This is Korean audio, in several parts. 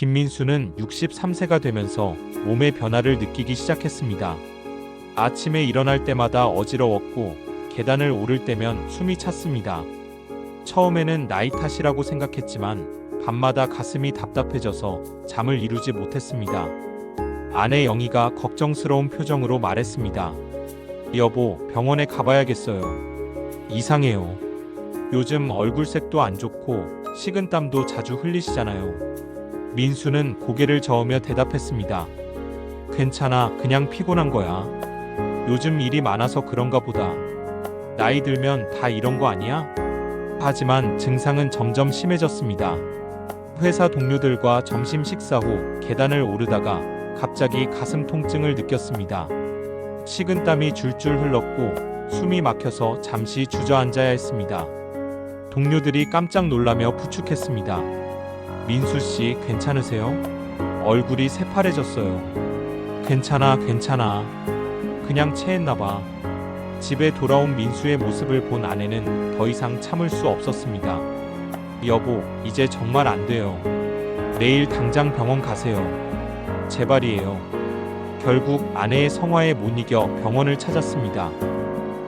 김민수는 63세가 되면서 몸의 변화를 느끼기 시작했습니다. 아침에 일어날 때마다 어지러웠고 계단을 오를 때면 숨이 찼습니다. 처음에는 나이 탓이라고 생각했지만 밤마다 가슴이 답답해져서 잠을 이루지 못했습니다. 아내 영희가 걱정스러운 표정으로 말했습니다. 여보, 병원에 가봐야겠어요. 이상해요. 요즘 얼굴색도 안 좋고 식은땀도 자주 흘리시잖아요. 민수는 고개를 저으며 대답했습니다. 괜찮아, 그냥 피곤한 거야. 요즘 일이 많아서 그런가 보다. 나이 들면 다 이런 거 아니야? 하지만 증상은 점점 심해졌습니다. 회사 동료들과 점심 식사 후 계단을 오르다가 갑자기 가슴 통증을 느꼈습니다. 식은땀이 줄줄 흘렀고 숨이 막혀서 잠시 주저앉아야 했습니다. 동료들이 깜짝 놀라며 부축했습니다. 민수 씨, 괜찮으세요? 얼굴이 새파래졌어요. 괜찮아, 괜찮아. 그냥 체했나 봐. 집에 돌아온 민수의 모습을 본 아내는 더 이상 참을 수 없었습니다. 여보, 이제 정말 안 돼요. 내일 당장 병원 가세요. 제발이에요. 결국 아내의 성화에 못 이겨 병원을 찾았습니다.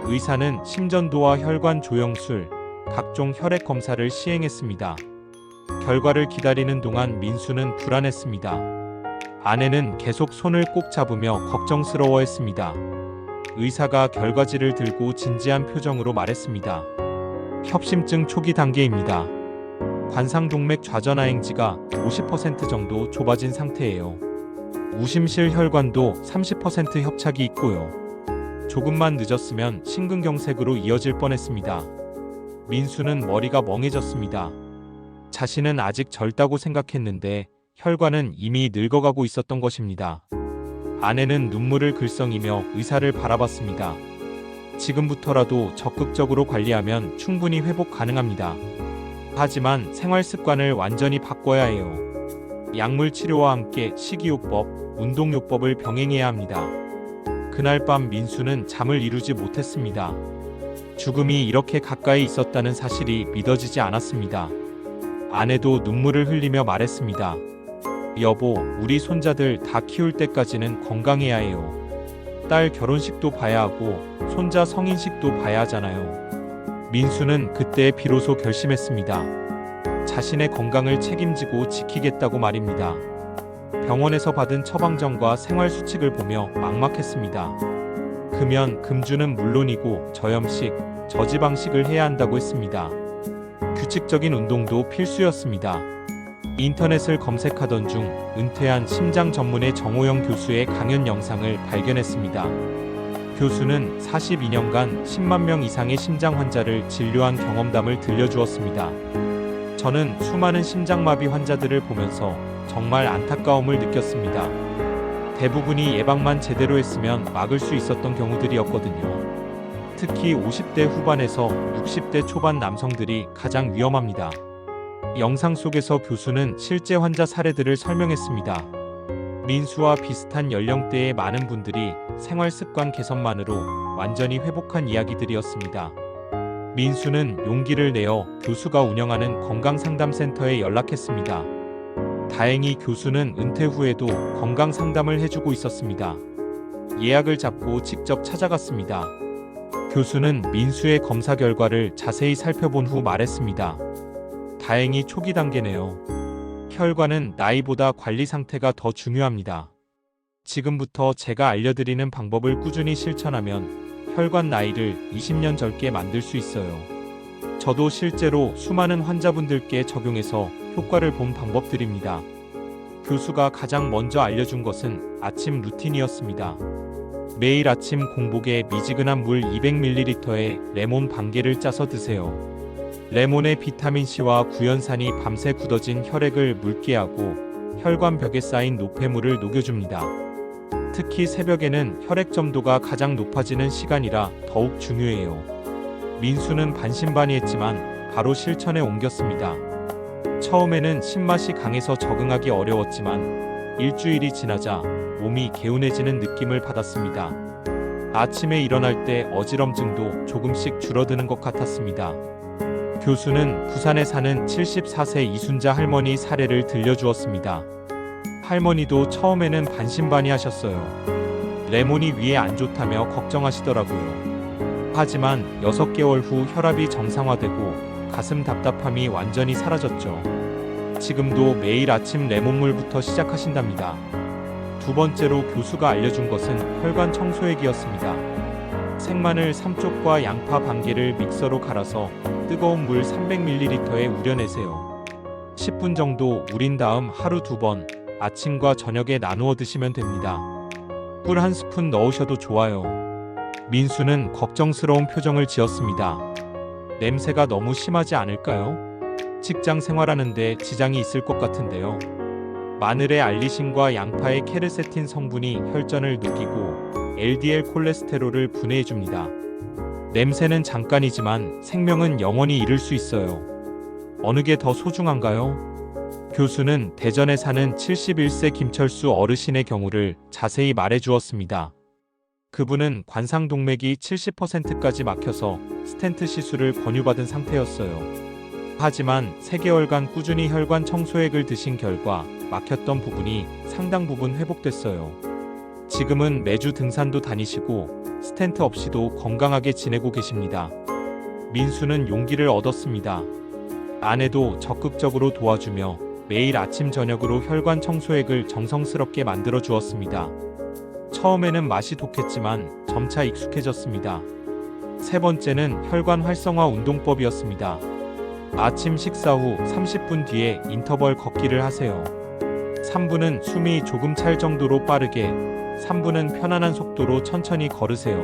의사는 심전도와 혈관 조영술, 각종 혈액 검사를 시행했습니다. 결과를 기다리는 동안 민수는 불안했습니다. 아내는 계속 손을 꼭 잡으며 걱정스러워했습니다. 의사가 결과지를 들고 진지한 표정으로 말했습니다. 협심증 초기 단계입니다. 관상동맥 좌전하행지가 50% 정도 좁아진 상태예요. 우심실 혈관도 30% 협착이 있고요. 조금만 늦었으면 심근경색으로 이어질 뻔했습니다. 민수는 머리가 멍해졌습니다. 자신은 아직 젊다고 생각했는데 혈관은 이미 늙어가고 있었던 것입니다. 아내는 눈물을 글썽이며 의사를 바라봤습니다. 지금부터라도 적극적으로 관리하면 충분히 회복 가능합니다. 하지만 생활 습관을 완전히 바꿔야 해요. 약물 치료와 함께 식이요법, 운동요법을 병행해야 합니다. 그날 밤 민수는 잠을 이루지 못했습니다. 죽음이 이렇게 가까이 있었다는 사실이 믿어지지 않았습니다. 아내도 눈물을 흘리며 말했습니다. 여보, 우리 손자들 다 키울 때까지는 건강해야 해요. 딸 결혼식도 봐야 하고 손자 성인식도 봐야 하잖아요. 민수는 그때 비로소 결심했습니다. 자신의 건강을 책임지고 지키겠다고 말입니다. 병원에서 받은 처방전과 생활수칙을 보며 막막했습니다. 금연, 금주는 물론이고 저염식, 저지방식을 해야 한다고 했습니다. 규칙적인 운동도 필수였습니다. 인터넷을 검색하던 중 은퇴한 심장 전문의 정호영 교수의 강연 영상을 발견했습니다. 교수는 42년간 10만 명 이상의 심장 환자를 진료한 경험담을 들려주었습니다. 저는 수많은 심장마비 환자들을 보면서 정말 안타까움을 느꼈습니다. 대부분이 예방만 제대로 했으면 막을 수 있었던 경우들이었거든요. 특히 50대 후반에서 60대 초반 남성들이 가장 위험합니다. 영상 속에서 교수는 실제 환자 사례들을 설명했습니다. 민수와 비슷한 연령대의 많은 분들이 생활 습관 개선만으로 완전히 회복한 이야기들이었습니다. 민수는 용기를 내어 교수가 운영하는 건강상담센터에 연락했습니다. 다행히 교수는 은퇴 후에도 건강상담을 해주고 있었습니다. 예약을 잡고 직접 찾아갔습니다. 교수는 민수의 검사 결과를 자세히 살펴본 후 말했습니다. 다행히 초기 단계네요. 혈관은 나이보다 관리 상태가 더 중요합니다. 지금부터 제가 알려드리는 방법을 꾸준히 실천하면 혈관 나이를 20년 젊게 만들 수 있어요. 저도 실제로 수많은 환자분들께 적용해서 효과를 본 방법들입니다. 교수가 가장 먼저 알려준 것은 아침 루틴이었습니다. 매일 아침 공복에 미지근한 물 200ml에 레몬 반 개를 짜서 드세요. 레몬의 비타민C와 구연산이 밤새 굳어진 혈액을 묽게 하고 혈관벽에 쌓인 노폐물을 녹여줍니다. 특히 새벽에는 혈액 점도가 가장 높아지는 시간이라 더욱 중요해요. 민수는 반신반의했지만 바로 실천에 옮겼습니다. 처음에는 신맛이 강해서 적응하기 어려웠지만 일주일이 지나자 몸이 개운해지는 느낌을 받았습니다. 아침에 일어날 때 어지럼증도 조금씩 줄어드는 것 같았습니다. 교수는 부산에 사는 74세 이순자 할머니 사례를 들려주었습니다. 할머니도 처음에는 반신반의하셨어요. 레몬이 위에 안 좋다며 걱정하시더라고요. 하지만 6개월 후 혈압이 정상화되고 가슴 답답함이 완전히 사라졌죠. 지금도 매일 아침 레몬물부터 시작하신답니다. 두 번째로 교수가 알려준 것은 혈관 청소액이었습니다. 생마늘 3쪽과 양파 반 개를 믹서로 갈아서 뜨거운 물 300ml에 우려내세요. 10분 정도 우린 다음 하루 2번 아침과 저녁에 나누어 드시면 됩니다. 꿀 1스푼 넣으셔도 좋아요. 민수는 걱정스러운 표정을 지었습니다. 냄새가 너무 심하지 않을까요? 직장 생활하는데 지장이 있을 것 같은데요. 마늘의 알리신과 양파의 케르세틴 성분이 혈전을 녹이고 LDL 콜레스테롤을 분해해줍니다. 냄새는 잠깐이지만 생명은 영원히 잃을 수 있어요. 어느 게 더 소중한가요? 교수는 대전에 사는 71세 김철수 어르신의 경우를 자세히 말해주었습니다. 그분은 관상동맥이 70%까지 막혀서 스텐트 시술을 권유받은 상태였어요. 하지만 3개월간 꾸준히 혈관 청소액을 드신 결과 막혔던 부분이 상당 부분 회복됐어요. 지금은 매주 등산도 다니시고 스텐트 없이도 건강하게 지내고 계십니다. 민수는 용기를 얻었습니다. 아내도 적극적으로 도와주며 매일 아침 저녁으로 혈관 청소액을 정성스럽게 만들어 주었습니다. 처음에는 맛이 독했지만 점차 익숙해졌습니다. 세 번째는 혈관 활성화 운동법이었습니다. 아침 식사 후 30분 뒤에 인터벌 걷기를 하세요. 3분은 숨이 조금 찰 정도로 빠르게, 3분은 편안한 속도로 천천히 걸으세요.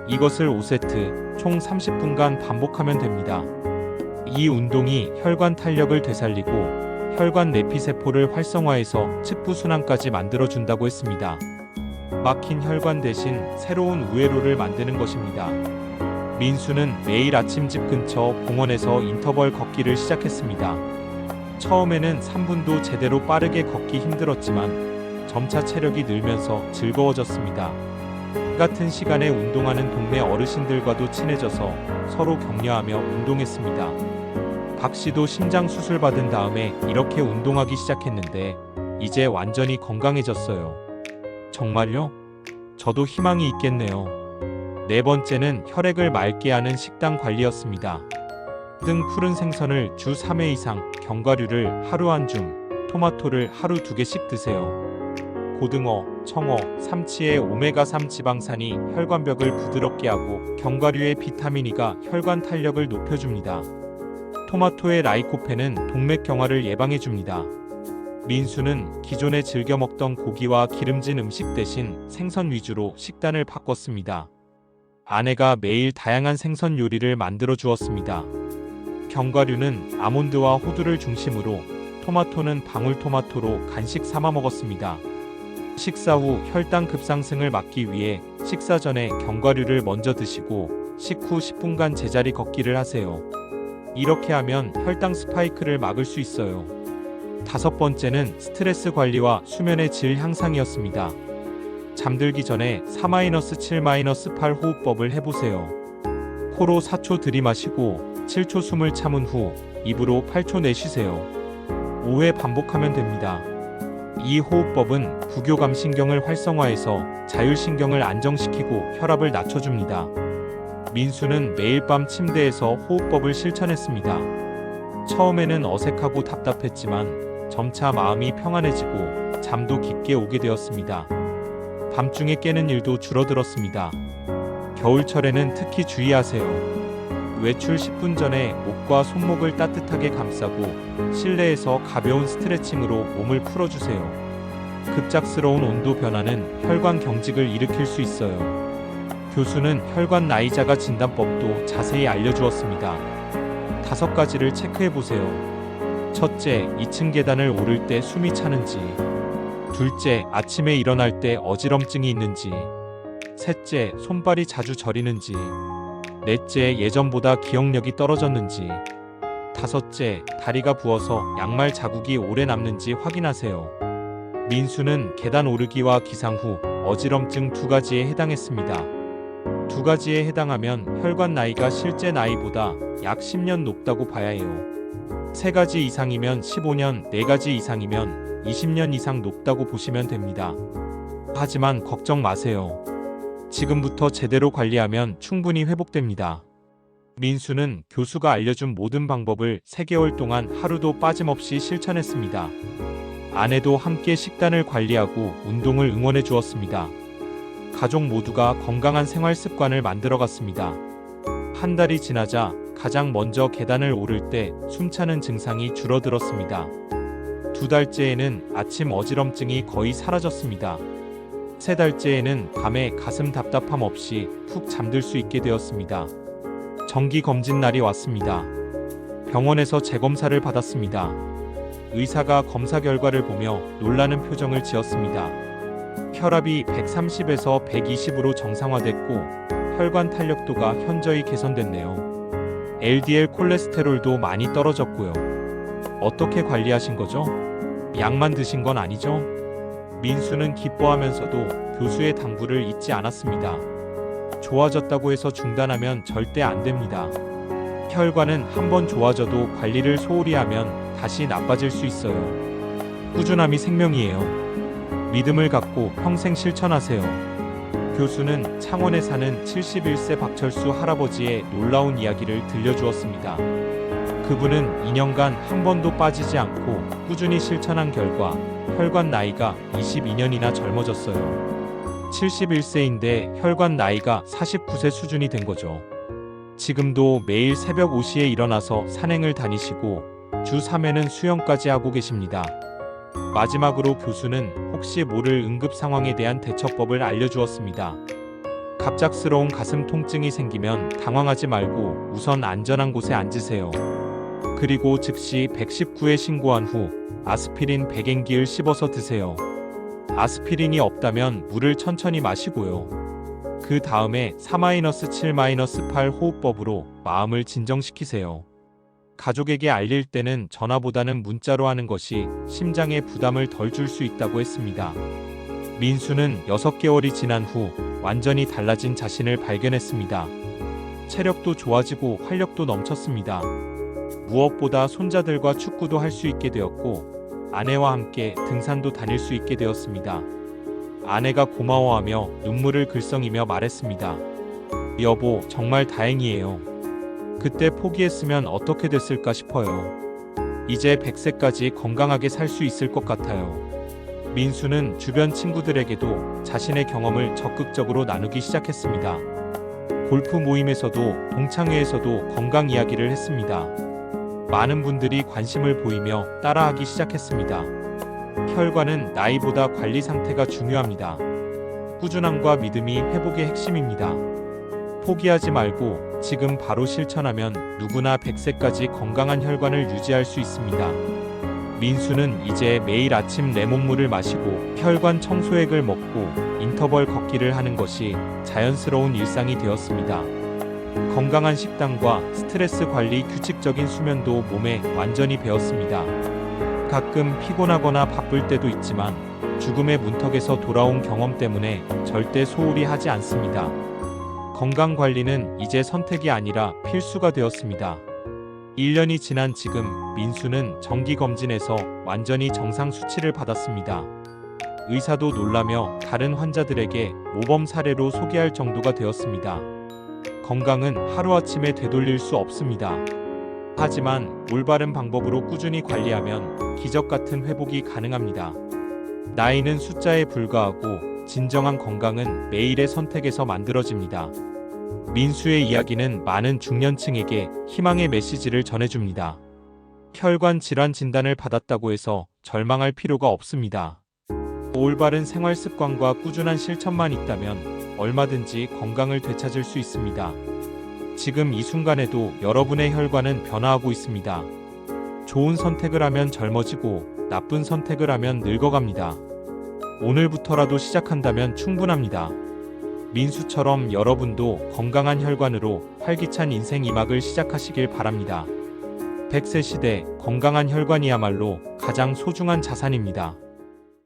이것을 5세트, 총 30분간 반복하면 됩니다. 이 운동이 혈관 탄력을 되살리고 혈관 내피세포를 활성화해서 측부순환까지 만들어준다고 했습니다. 막힌 혈관 대신 새로운 우회로를 만드는 것입니다. 민수는 매일 아침 집 근처 공원에서 인터벌 걷기를 시작했습니다. 처음에는 3분도 제대로 빠르게 걷기 힘들었지만 점차 체력이 늘면서 즐거워졌습니다. 같은 시간에 운동하는 동네 어르신들과도 친해져서 서로 격려하며 운동했습니다. 박 씨도 심장 수술 받은 다음에 이렇게 운동하기 시작했는데 이제 완전히 건강해졌어요. 정말요? 저도 희망이 있겠네요. 네 번째는 혈액을 맑게 하는 식단 관리였습니다. 등 푸른 생선을 주 3회 이상, 견과류를 하루 한 줌, 토마토를 하루 2개씩 드세요. 고등어, 청어, 삼치의 오메가3 지방산이 혈관벽을 부드럽게 하고 견과류의 비타민 E가 혈관 탄력을 높여줍니다. 토마토의 라이코펜은 동맥경화를 예방해줍니다. 민수는 기존에 즐겨 먹던 고기와 기름진 음식 대신 생선 위주로 식단을 바꿨습니다. 아내가 매일 다양한 생선 요리를 만들어 주었습니다. 견과류는 아몬드와 호두를 중심으로, 토마토는 방울토마토로 간식 삼아 먹었습니다. 식사 후 혈당 급상승을 막기 위해 식사 전에 견과류를 먼저 드시고 식후 10분간 제자리 걷기를 하세요. 이렇게 하면 혈당 스파이크를 막을 수 있어요. 다섯 번째는 스트레스 관리와 수면의 질 향상이었습니다. 잠들기 전에 4-7-8 호흡법을 해보세요. 코로 4초 들이마시고 7초 숨을 참은 후 입으로 8초 내쉬세요. 5회 반복하면 됩니다. 이 호흡법은 부교감신경을 활성화해서 자율신경을 안정시키고 혈압을 낮춰줍니다. 민수는 매일 밤 침대에서 호흡법을 실천했습니다. 처음에는 어색하고 답답했지만 점차 마음이 평안해지고 잠도 깊게 오게 되었습니다. 밤중에 깨는 일도 줄어들었습니다. 겨울철에는 특히 주의하세요. 외출 10분 전에 목과 손목을 따뜻하게 감싸고 실내에서 가벼운 스트레칭으로 몸을 풀어주세요. 급작스러운 온도 변화는 혈관 경직을 일으킬 수 있어요. 교수는 혈관 나이자가 진단법도 자세히 알려주었습니다. 5가지를 체크해보세요. 첫째, 2층 계단을 오를 때 숨이 차는지. 둘째, 아침에 일어날 때 어지럼증이 있는지. 셋째, 손발이 자주 저리는지. 넷째, 예전보다 기억력이 떨어졌는지. 다섯째, 다리가 부어서 양말 자국이 오래 남는지 확인하세요. 민수는 계단 오르기와 기상 후 어지럼증 2가지에 해당했습니다. 2가지에 해당하면 혈관 나이가 실제 나이보다 약 10년 높다고 봐야 해요. 3가지 이상이면 15년, 4가지 이상이면 20년 이상 높다고 보시면 됩니다. 하지만 걱정 마세요. 지금부터 제대로 관리하면 충분히 회복됩니다. 민수는 교수가 알려준 모든 방법을 3개월 동안 하루도 빠짐없이 실천했습니다. 아내도 함께 식단을 관리하고 운동을 응원해 주었습니다. 가족 모두가 건강한 생활 습관을 만들어갔습니다. 한 달이 지나자 가장 먼저 계단을 오를 때 숨차는 증상이 줄어들었습니다. 2달째에는 아침 어지럼증이 거의 사라졌습니다. 3달째에는 밤에 가슴 답답함 없이 푹 잠들 수 있게 되었습니다. 정기 검진 날이 왔습니다. 병원에서 재검사를 받았습니다. 의사가 검사 결과를 보며 놀라는 표정을 지었습니다. 혈압이 130에서 120으로 정상화됐고 혈관 탄력도가 현저히 개선됐네요. LDL 콜레스테롤도 많이 떨어졌고요. 어떻게 관리하신 거죠? 약만 드신 건 아니죠? 민수는 기뻐하면서도 교수의 당부를 잊지 않았습니다. 좋아졌다고 해서 중단하면 절대 안 됩니다. 혈관은 한번 좋아져도 관리를 소홀히 하면 다시 나빠질 수 있어요. 꾸준함이 생명이에요. 믿음을 갖고 평생 실천하세요. 교수는 창원에 사는 71세 박철수 할아버지의 놀라운 이야기를 들려주었습니다. 그분은 2년간 한 번도 빠지지 않고 꾸준히 실천한 결과 혈관 나이가 22년이나 젊어졌어요. 71세인데 혈관 나이가 49세 수준이 된 거죠. 지금도 매일 새벽 5시에 일어나서 산행을 다니시고 주 3회는 수영까지 하고 계십니다. 마지막으로 교수는 혹시 모를 응급 상황에 대한 대처법을 알려주었습니다. 갑작스러운 가슴 통증이 생기면 당황하지 말고 우선 안전한 곳에 앉으세요. 그리고 즉시 119에 신고한 후 아스피린 100엔기를 씹어서 드세요. 아스피린이 없다면 물을 천천히 마시고요. 그 다음에 4-7-8 호흡법으로 마음을 진정시키세요. 가족에게 알릴 때는 전화보다는 문자로 하는 것이 심장에 부담을 덜 줄 수 있다고 했습니다. 민수는 6개월이 지난 후 완전히 달라진 자신을 발견했습니다. 체력도 좋아지고 활력도 넘쳤습니다. 무엇보다 손자들과 축구도 할 수 있게 되었고 아내와 함께 등산도 다닐 수 있게 되었습니다. 아내가 고마워하며 눈물을 글썽이며 말했습니다. 여보, 정말 다행이에요. 그때 포기했으면 어떻게 됐을까 싶어요. 이제 100세까지 건강하게 살 수 있을 것 같아요. 민수는 주변 친구들에게도 자신의 경험을 적극적으로 나누기 시작했습니다. 골프 모임에서도 동창회에서도 건강 이야기를 했습니다. 많은 분들이 관심을 보이며 따라하기 시작했습니다. 혈관은 나이보다 관리 상태가 중요합니다. 꾸준함과 믿음이 회복의 핵심입니다. 포기하지 말고 지금 바로 실천하면 누구나 100세까지 건강한 혈관을 유지할 수 있습니다. 민수는 이제 매일 아침 레몬물을 마시고 혈관 청소액을 먹고 인터벌 걷기를 하는 것이 자연스러운 일상이 되었습니다. 건강한 식단과 스트레스 관리, 규칙적인 수면도 몸에 완전히 배었습니다. 가끔 피곤하거나 바쁠 때도 있지만 죽음의 문턱에서 돌아온 경험 때문에 절대 소홀히 하지 않습니다. 건강 관리는 이제 선택이 아니라 필수가 되었습니다. 1년이 지난 지금 민수는 정기검진에서 완전히 정상 수치를 받았습니다. 의사도 놀라며 다른 환자들에게 모범 사례로 소개할 정도가 되었습니다. 건강은 하루아침에 되돌릴 수 없습니다. 하지만 올바른 방법으로 꾸준히 관리하면 기적 같은 회복이 가능합니다. 나이는 숫자에 불과하고 진정한 건강은 매일의 선택에서 만들어집니다. 민수의 이야기는 많은 중년층에게 희망의 메시지를 전해줍니다. 혈관 질환 진단을 받았다고 해서 절망할 필요가 없습니다. 올바른 생활 습관과 꾸준한 실천만 있다면 얼마든지 건강을 되찾을 수 있습니다. 지금 이 순간에도 여러분의 혈관은 변화하고 있습니다. 좋은 선택을 하면 젊어지고 나쁜 선택을 하면 늙어갑니다. 오늘부터라도 시작한다면 충분합니다. 민수처럼 여러분도 건강한 혈관으로 활기찬 인생 2막을 시작하시길 바랍니다. 100세 시대 건강한 혈관이야말로 가장 소중한 자산입니다.